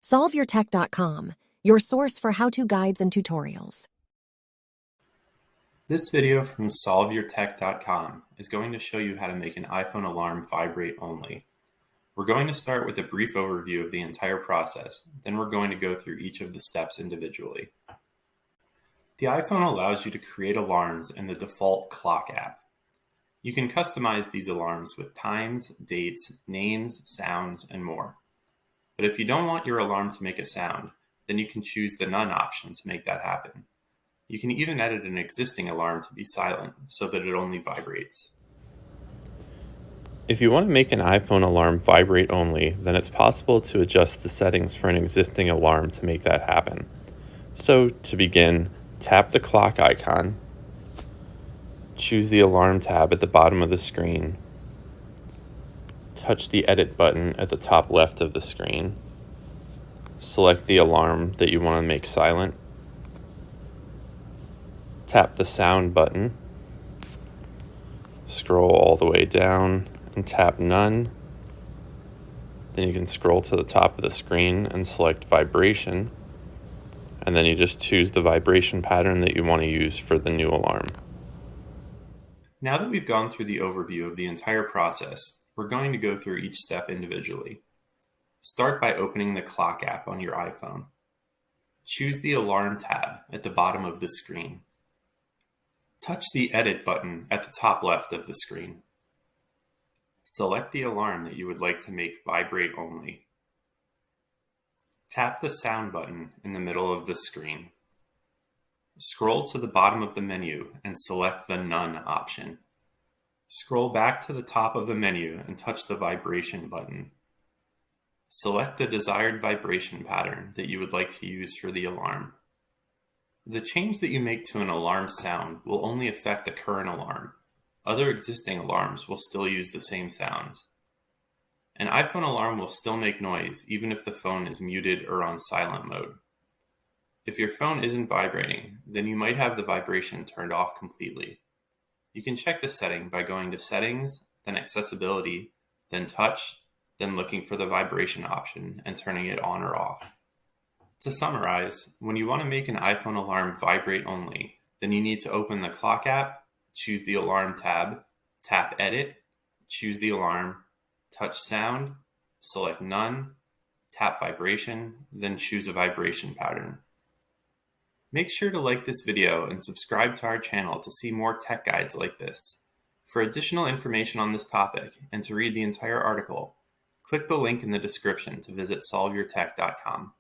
SolveYourTech.com, your source for how-to guides and tutorials. This video from SolveYourTech.com is going to show you how to make an iPhone alarm vibrate only. We're going to start with a brief overview of the entire process, then we're going to go through each of the steps individually. The iPhone allows you to create alarms in the default clock app. You can customize these alarms with times, dates, names, sounds, and more. But if you don't want your alarm to make a sound, then you can choose the none option to make that happen. You can even edit an existing alarm to be silent so that it only vibrates. If you want to make an iPhone alarm vibrate only, then it's possible to adjust the settings for an existing alarm to make that happen. So to begin, tap the clock icon, choose the alarm tab at the bottom of the screen, touch the edit button at the top left of the screen, select the alarm that you want to make silent, tap the sound button, scroll all the way down and tap none. Then you can scroll to the top of the screen and select vibration, and then you just choose the vibration pattern that you want to use for the new alarm. Now that we've gone through the overview of the entire process, we're going to go through each step individually. Start by opening the clock app on your iPhone. Choose the alarm tab at the bottom of the screen. Touch the edit button at the top left of the screen. Select the alarm that you would like to make vibrate only. Tap the sound button in the middle of the screen. Scroll to the bottom of the menu and select the none option. Scroll back to the top of the menu and touch the vibration button. Select the desired vibration pattern that you would like to use for the alarm. The change that you make to an alarm sound will only affect the current alarm. Other existing alarms will still use the same sounds. An iPhone alarm will still make noise even if the phone is muted or on silent mode. If your phone isn't vibrating, then you might have the vibration turned off completely. You can check the setting by going to Settings, then Accessibility, then Touch, then looking for the vibration option and turning it on or off. To summarize, when you want to make an iPhone alarm vibrate only, then you need to open the clock app, choose the alarm tab, tap Edit, choose the alarm, touch Sound, select None, tap Vibration, then choose a vibration pattern. Make sure to like this video and subscribe to our channel to see more tech guides like this. For additional information on this topic and to read the entire article, click the link in the description to visit SolveYourTech.com.